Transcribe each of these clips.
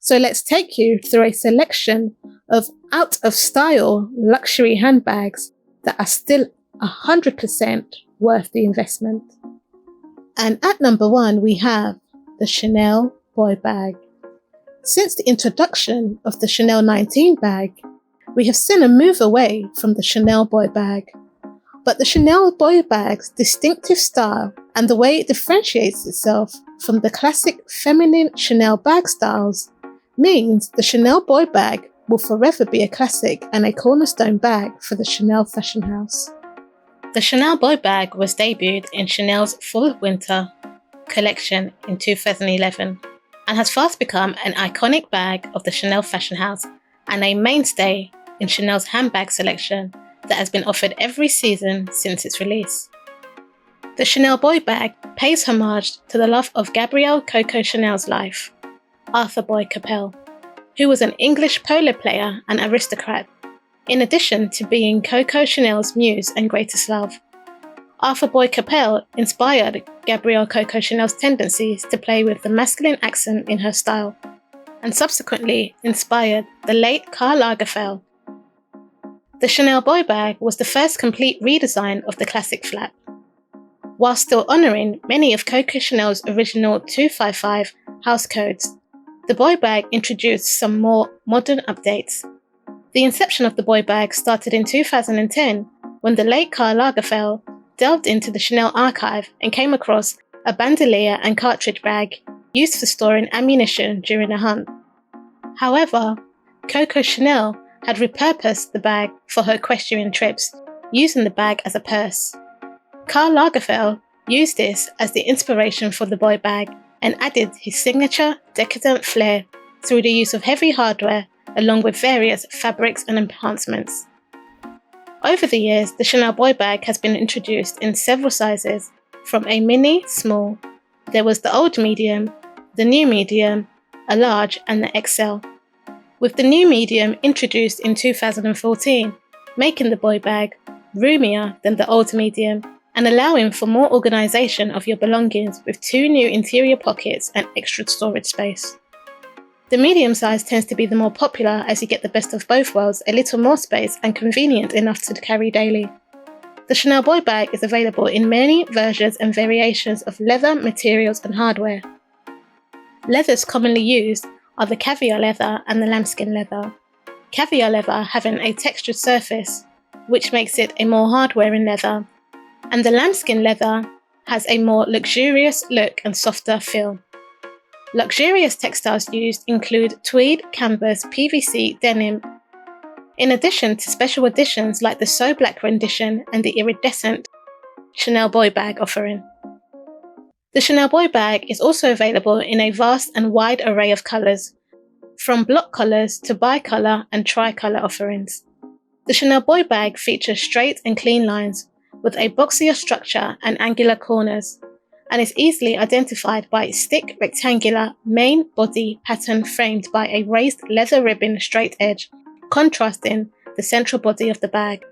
So let's take you through a selection of out-of-style luxury handbags that are still 100% worth the investment. And at number 1, we have the Chanel Boy Bag. Since the introduction of the Chanel 19 bag, we have seen a move away from the Chanel Boy Bag. But the Chanel Boy Bag's distinctive style and the way it differentiates itself from the classic feminine Chanel bag styles means the Chanel Boy Bag will forever be a classic and a cornerstone bag for the Chanel fashion house. The Chanel Boy Bag was debuted in Chanel's Fall/Winter collection in 2011 and has fast become an iconic bag of the Chanel fashion house and a mainstay in Chanel's handbag selection that has been offered every season since its release. The Chanel Boy Bag pays homage to the love of Gabrielle Coco Chanel's life, Arthur Boyd Capel, who was an English polo player and aristocrat, in addition to being Coco Chanel's muse and greatest love. Arthur Boyd Capel inspired Gabrielle Coco Chanel's tendencies to play with the masculine accent in her style, and subsequently inspired the late Karl Lagerfeld. The Chanel Boy Bag was the first complete redesign of the classic flap. While still honouring many of Coco Chanel's original 255 house codes, the Boy Bag introduced some more modern updates. The inception of the Boy Bag started in 2010 when the late Karl Lagerfeld delved into the Chanel archive and came across a bandolier and cartridge bag used for storing ammunition during a hunt. However, Coco Chanel had repurposed the bag for her equestrian trips, using the bag as a purse. Karl Lagerfeld used this as the inspiration for the Boy Bag and added his signature decadent flair through the use of heavy hardware along with various fabrics and enhancements. Over the years, the Chanel Boy Bag has been introduced in several sizes, from a mini, small, there was the old medium, the new medium, a large and the XL. With the new medium introduced in 2014, making the Boy Bag roomier than the old medium and allowing for more organisation of your belongings with 2 new interior pockets and extra storage space. The medium size tends to be the more popular as you get the best of both worlds, a little more space and convenient enough to carry daily. The Chanel Boy Bag is available in many versions and variations of leather, materials and hardware. Leathers commonly used are the caviar leather and the lambskin leather. Caviar leather having a textured surface, which makes it a more hard-wearing leather, and the lambskin leather has a more luxurious look and softer feel. Luxurious textiles used include tweed, canvas, PVC, denim, in addition to special editions like the So Black rendition and the iridescent Chanel Boy Bag offering. The Chanel Boy Bag is also available in a vast and wide array of colours, from block colours to bi-colour and tri-colour offerings. The Chanel Boy Bag features straight and clean lines with a boxier structure and angular corners, and is easily identified by its thick rectangular main body pattern framed by a raised leather ribbon straight edge, contrasting the central body of the bag.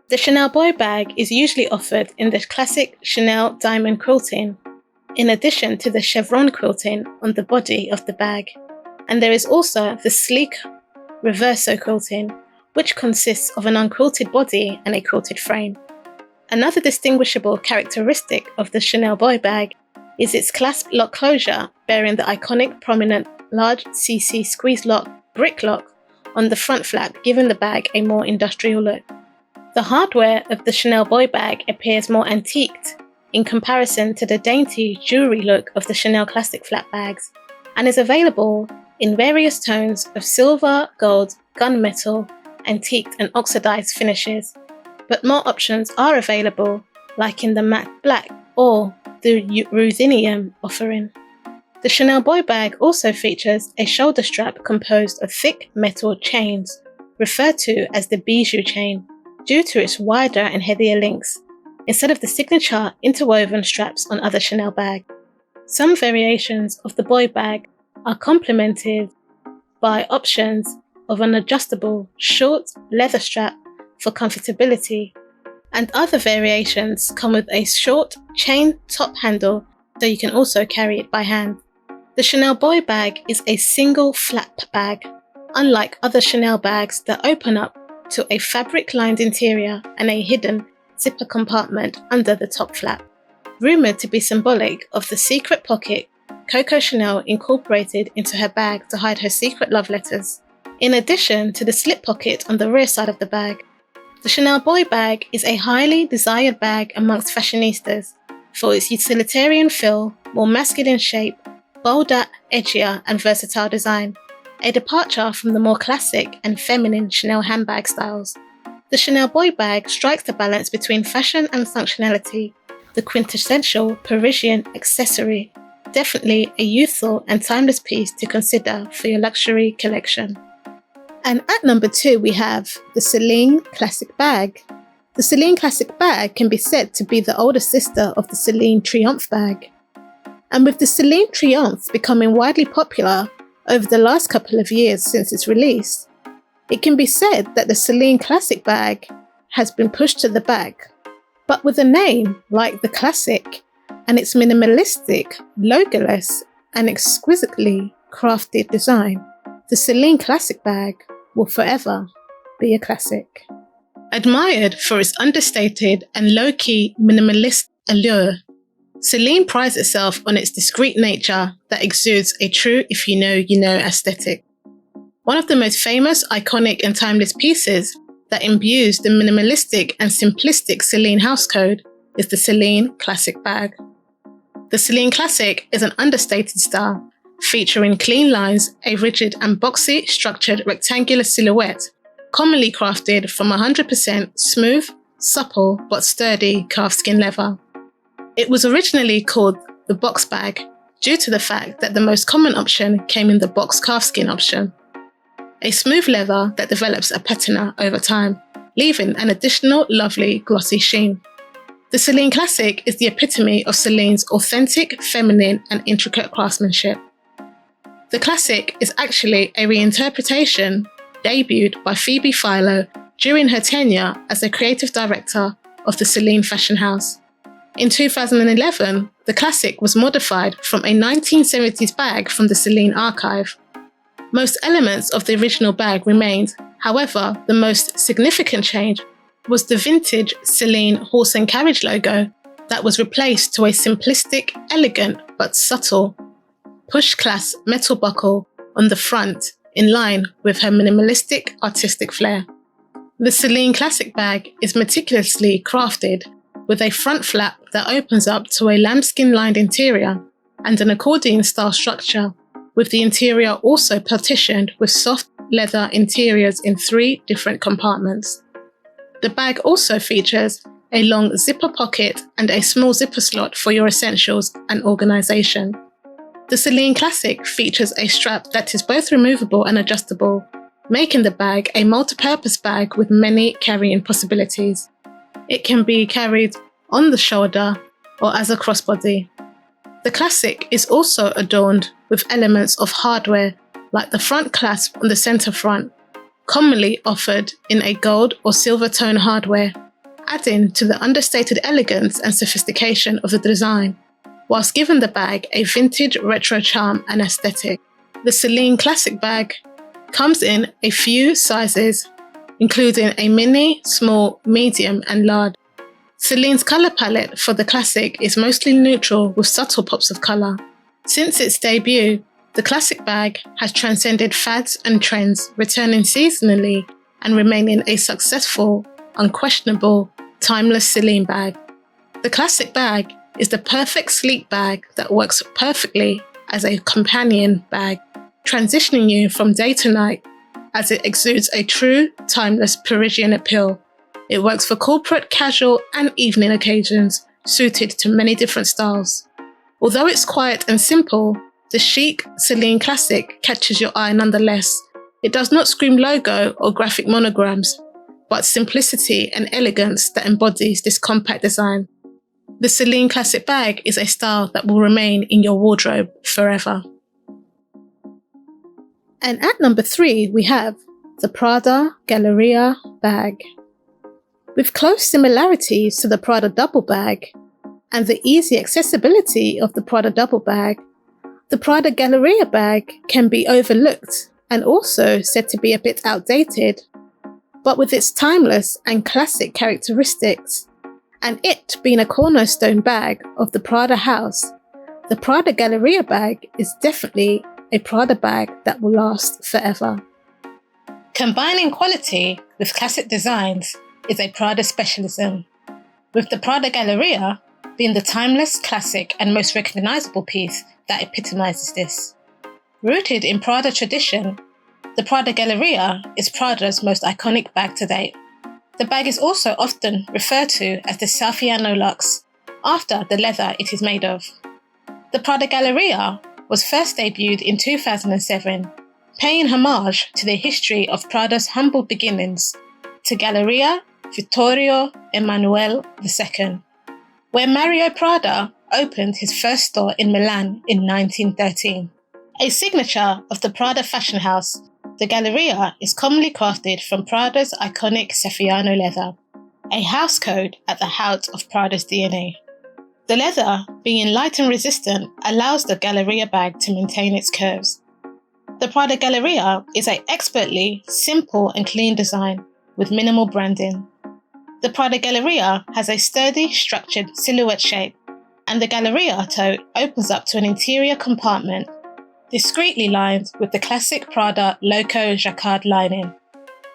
The Chanel Boy Bag is usually offered in the classic Chanel diamond quilting, in addition to the chevron quilting on the body of the bag. And there is also the sleek reverso quilting, which consists of an unquilted body and a quilted frame. Another distinguishable characteristic of the Chanel Boy Bag is its clasp lock closure, bearing the iconic prominent large CC squeeze lock brick lock on the front flap, giving the bag a more industrial look. The hardware of the Chanel Boy Bag appears more antiqued in comparison to the dainty jewelry look of the Chanel Classic flap bags, and is available in various tones of silver, gold, gunmetal, antiqued and oxidized finishes. But more options are available, like in the matte black or the ruthenium offering. The Chanel Boy Bag also features a shoulder strap composed of thick metal chains, referred to as the bijou chain, due to its wider and heavier links, instead of the signature interwoven straps on other Chanel bags. Some variations of the Boy Bag are complemented by options of an adjustable short leather strap for comfortability, and other variations come with a short chain top handle so you can also carry it by hand. The Chanel Boy bag is a single flap bag, unlike other Chanel bags that open up to a fabric-lined interior and a hidden zipper compartment under the top flap, rumoured to be symbolic of the secret pocket Coco Chanel incorporated into her bag to hide her secret love letters. In addition to the slip pocket on the rear side of the bag, the Chanel Boy bag is a highly desired bag amongst fashionistas for its utilitarian feel, more masculine shape, bolder, edgier and versatile design, a departure from the more classic and feminine Chanel handbag styles. The Chanel Boy bag strikes the balance between fashion and functionality, the quintessential Parisian accessory, definitely a youthful and timeless piece to consider for your luxury collection. And at number 2 we have the Celine Classic Bag. The Celine Classic Bag can be said to be the older sister of the Celine Triomphe bag. And with the Celine Triomphe becoming widely popular over the last couple of years since its release, it can be said that the Celine Classic Bag has been pushed to the back. But with a name like the Classic and its minimalistic, logoless and exquisitely crafted design, the Celine Classic Bag will forever be a classic. Admired for its understated and low-key minimalist allure, Celine prides itself on its discreet nature that exudes a true if you know, you know aesthetic. One of the most famous, iconic and timeless pieces that imbues the minimalistic and simplistic Celine house code is the Celine Classic Bag. The Celine Classic is an understated style, featuring clean lines, a rigid and boxy structured rectangular silhouette, commonly crafted from 100% smooth, supple but sturdy calfskin leather. It was originally called the box bag due to the fact that the most common option came in the box calfskin option, a smooth leather that develops a patina over time, leaving an additional lovely glossy sheen. The Celine Classic is the epitome of Celine's authentic, feminine and intricate craftsmanship. The Classic is actually a reinterpretation debuted by Phoebe Philo during her tenure as the creative director of the Celine fashion house. In 2011, the Classic was modified from a 1970s bag from the Celine archive. Most elements of the original bag remained, however, the most significant change was the vintage Celine horse and carriage logo that was replaced to a simplistic, elegant but subtle push-clasp metal buckle on the front in line with her minimalistic artistic flair. The Celine Classic Bag is meticulously crafted with a front flap that opens up to a lambskin-lined interior and an accordion-style structure, with the interior also partitioned with soft leather interiors in 3 different compartments. The bag also features a long zipper pocket and a small zipper slot for your essentials and organization. The Celine Classic features a strap that is both removable and adjustable, making the bag a multi-purpose bag with many carrying possibilities. It can be carried on the shoulder or as a crossbody. The Classic is also adorned with elements of hardware like the front clasp on the center front, commonly offered in a gold or silver tone hardware, adding to the understated elegance and sophistication of the design, whilst giving the bag a vintage retro charm and aesthetic. The Celine Classic Bag comes in a few sizes, including a mini, small, medium and large. Celine's colour palette for the Classic is mostly neutral with subtle pops of colour. Since its debut, the Classic Bag has transcended fads and trends, returning seasonally and remaining a successful, unquestionable, timeless Celine bag. The Classic Bag is the perfect sleek bag that works perfectly as a companion bag, transitioning you from day to night as it exudes a true, timeless Parisian appeal. It works for corporate, casual and evening occasions, suited to many different styles. Although it's quiet and simple, the chic Celine Classic catches your eye nonetheless. It does not scream logo or graphic monograms, but simplicity and elegance that embodies this compact design. The Celine Classic Bag is a style that will remain in your wardrobe forever. And at number 3, we have the Prada Galleria Bag. With close similarities to the Prada Duffel Bag and the easy accessibility of the Prada Duffel Bag, The Prada Galleria bag can be overlooked and also said to be a bit outdated, but with its timeless and classic characteristics, and it being a cornerstone bag of the Prada house, the Prada Galleria bag is definitely a Prada bag that will last forever. Combining quality with classic designs is a Prada specialism, with the Prada Galleria being the timeless, classic and most recognisable piece that epitomises this. Rooted in Prada tradition, the Prada Galleria is Prada's most iconic bag to date. The bag is also often referred to as the Saffiano Luxe, after the leather it is made of. The Prada Galleria was first debuted in 2007, paying homage to the history of Prada's humble beginnings to Galleria Vittorio Emanuele II, where Mario Prada opened his first store in Milan in 1913. A signature of the Prada fashion house, the Galleria is commonly crafted from Prada's iconic Saffiano leather, a house code at the heart of Prada's DNA. The leather, being light and resistant, allows the Galleria bag to maintain its curves. The Prada Galleria is an expertly simple and clean design with minimal branding. The Prada Galleria has a sturdy, structured silhouette shape, and the Galleria tote opens up to an interior compartment, discreetly lined with the classic Prada Loco Jacquard lining,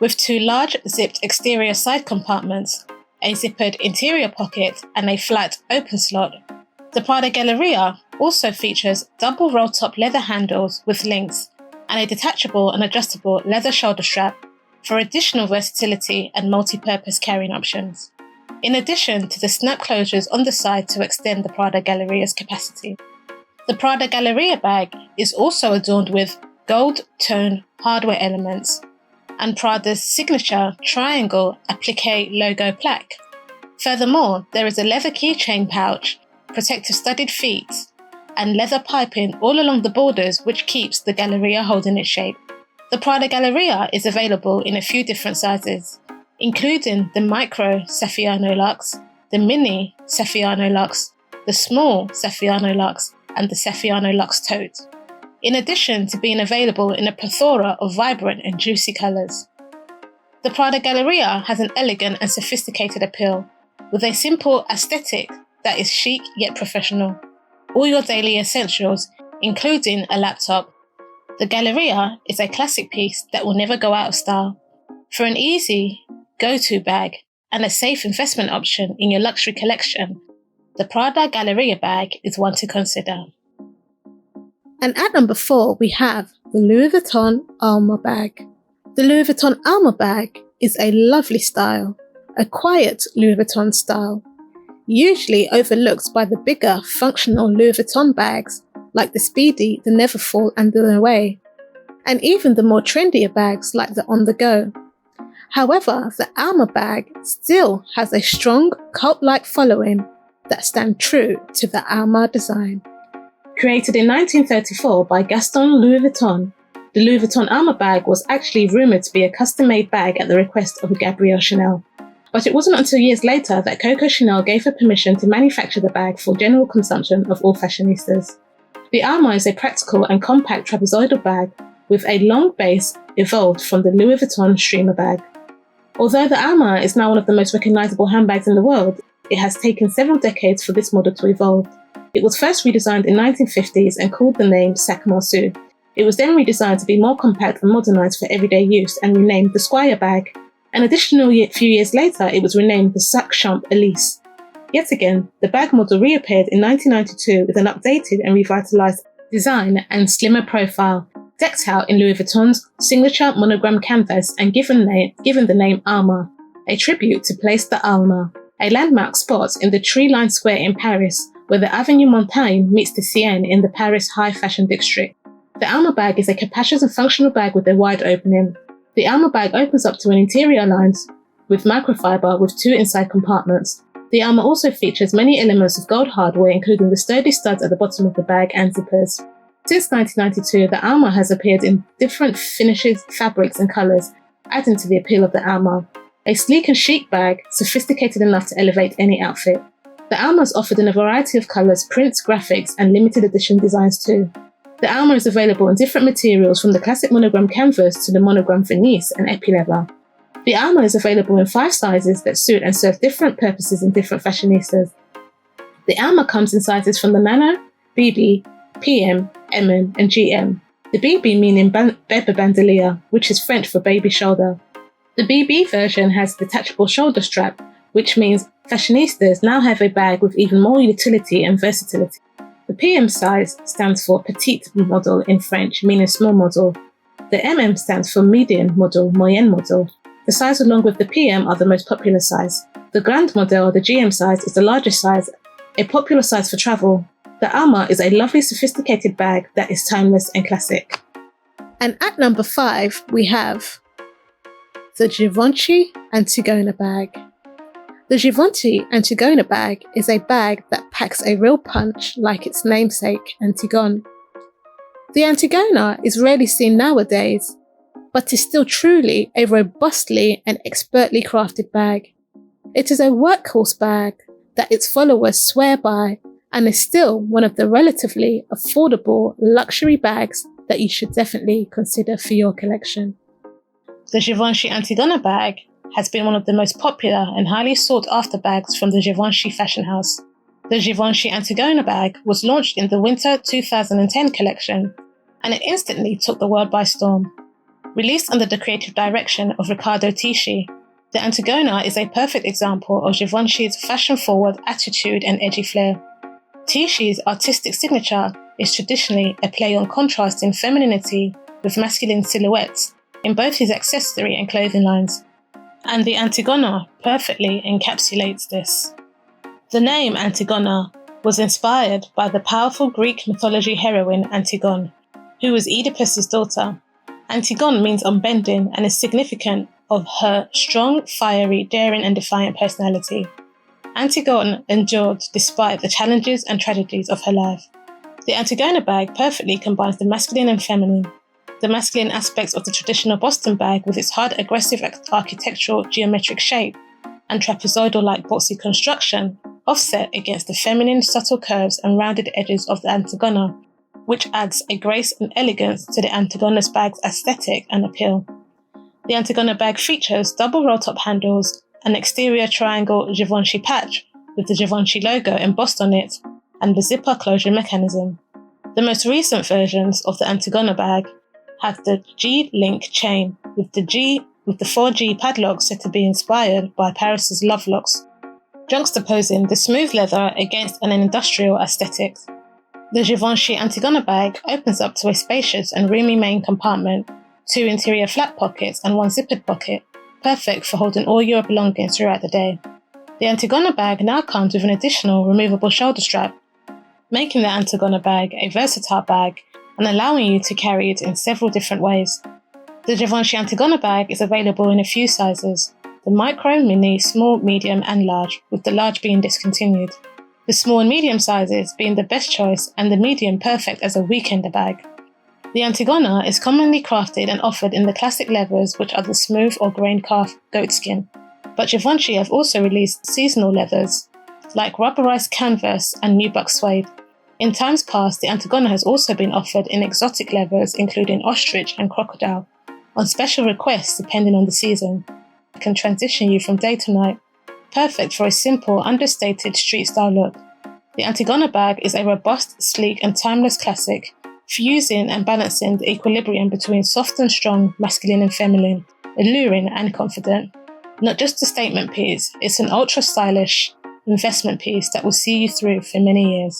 with two large zipped exterior side compartments, a zippered interior pocket, and a flat open slot. The Prada Galleria also features double roll-top leather handles with links and a detachable and adjustable leather shoulder strap for additional versatility and multi-purpose carrying options, in addition to the snap closures on the side to extend the Prada Galleria's capacity. The Prada Galleria bag is also adorned with gold-tone hardware elements and Prada's signature triangle applique logo plaque. Furthermore, there is a leather keychain pouch, protective studded feet, and leather piping all along the borders which keeps the Galleria holding its shape. The Prada Galleria is available in a few different sizes, including the Micro Saffiano Luxe, the Mini Saffiano Luxe, the Small Saffiano Luxe, and the Saffiano Luxe tote, in addition to being available in a plethora of vibrant and juicy colours. The Prada Galleria has an elegant and sophisticated appeal, with a simple aesthetic that is chic yet professional. All your daily essentials, including a laptop. The Galleria is a classic piece that will never go out of style. For an easy go-to bag and a safe investment option in your luxury collection, the Prada Galleria bag is one to consider. And at number 4, we have the Louis Vuitton Alma bag. The Louis Vuitton Alma bag is a lovely style, a quiet Louis Vuitton style, usually overlooked by the bigger functional Louis Vuitton bags like the Speedy, the Neverfull and the Away, and even the more trendier bags like the On The Go. However, the Alma bag still has a strong cult-like following that stand true to the Alma design. Created in 1934 by Gaston Louis Vuitton, the Louis Vuitton Alma bag was actually rumoured to be a custom-made bag at the request of Gabrielle Chanel. But it wasn't until years later that Coco Chanel gave her permission to manufacture the bag for general consumption of all fashionistas. The Alma is a practical and compact trapezoidal bag with a long base evolved from the Louis Vuitton streamer bag. Although the Alma is now one of the most recognisable handbags in the world, it has taken several decades for this model to evolve. It was first redesigned in the 1950s and called the name Sac Marceau. It was then redesigned to be more compact and modernised for everyday use and renamed the Squire bag. An additional few years later, it was renamed the Sac Champ Elise. Yet again, the bag model reappeared in 1992 with an updated and revitalised design and slimmer profile, decked out in Louis Vuitton's signature monogram canvas and given the name Alma, a tribute to Place d'Alma, a landmark spot in the tree-lined square in Paris where the Avenue Montaigne meets the Seine in the Paris high fashion district. The Alma bag is a capacious and functional bag with a wide opening. The Alma bag opens up to an interior lined with microfiber with 2 inside compartments. The Alma also features many elements of gold hardware, including the sturdy studs at the bottom of the bag and zippers. Since 1992, the Alma has appeared in different finishes, fabrics and colours, adding to the appeal of the Alma. A sleek and chic bag, sophisticated enough to elevate any outfit. The Alma is offered in a variety of colours, prints, graphics and limited edition designs too. The Alma is available in different materials from the classic monogram canvas to the monogram Venice and epi-leather. The Alma is available in 5 sizes that suit and serve different purposes in different fashionistas. The Alma comes in sizes from the Nano, BB, PM, MM and GM. The BB meaning bebe bandolier, which is French for baby shoulder. The BB version has a detachable shoulder strap, which means fashionistas now have a bag with even more utility and versatility. The PM size stands for petite model in French, meaning small model. The MM stands for medium model, moyenne model. The size along with the PM are the most popular size. The Grand model, the GM size, is the largest size, a popular size for travel. The Alma is a lovely sophisticated bag that is timeless and classic. And at number 5 we have the Givenchy Antigona bag. The Givenchy Antigona bag is a bag that packs a real punch like its namesake, Antigone. The Antigona is rarely seen nowadays, but is still truly a robustly and expertly crafted bag. It is a workhorse bag that its followers swear by and is still one of the relatively affordable luxury bags that you should definitely consider for your collection. The Givenchy Antigona bag has been one of the most popular and highly sought after bags from the Givenchy fashion house. The Givenchy Antigona bag was launched in the winter 2010 collection, and it instantly took the world by storm. Released under the creative direction of Riccardo Tisci, the Antigona is a perfect example of Givenchy's fashion-forward attitude and edgy flair. Tisci's artistic signature is traditionally a play on contrasting femininity with masculine silhouettes in both his accessory and clothing lines, and the Antigona perfectly encapsulates this. The name Antigona was inspired by the powerful Greek mythology heroine Antigone, who was Oedipus's daughter. Antigone means unbending and is significant of her strong, fiery, daring and defiant personality. Antigone endured despite the challenges and tragedies of her life. The Antigona bag perfectly combines the masculine and feminine. The masculine aspects of the traditional Boston bag with its hard, aggressive architectural geometric shape and trapezoidal-like boxy construction offset against the feminine, subtle curves and rounded edges of the Antigona, which adds a grace and elegance to the Antigona's bag's aesthetic and appeal. The Antigona bag features double roll-top handles, an exterior triangle Givenchy patch with the Givenchy logo embossed on it, and the zipper closure mechanism. The most recent versions of the Antigona bag have the G-link chain with the 4G padlock said to be inspired by Paris's love locks, juxtaposing the smooth leather against an industrial aesthetic. The Givenchy Antigona bag opens up to a spacious and roomy main compartment, 2 interior flap pockets and 1 zippered pocket, perfect for holding all your belongings throughout the day. The Antigona bag now comes with an additional removable shoulder strap, making the Antigona bag a versatile bag and allowing you to carry it in several different ways. The Givenchy Antigona bag is available in a few sizes, the micro, mini, small, medium and large, with the large being discontinued. The small and medium sizes being the best choice and the medium perfect as a weekender bag. The Antigona is commonly crafted and offered in the classic leathers, which are the smooth or grain calf goatskin, but Givenchy have also released seasonal leathers like rubberized canvas and nubuck suede. In times past, the Antigona has also been offered in exotic leathers including ostrich and crocodile, on special requests depending on the season. It can transition you from day to night, perfect for a simple, understated street-style look. The Antigona bag is a robust, sleek and timeless classic, fusing and balancing the equilibrium between soft and strong, masculine and feminine, alluring and confident. Not just a statement piece, it's an ultra-stylish investment piece that will see you through for many years.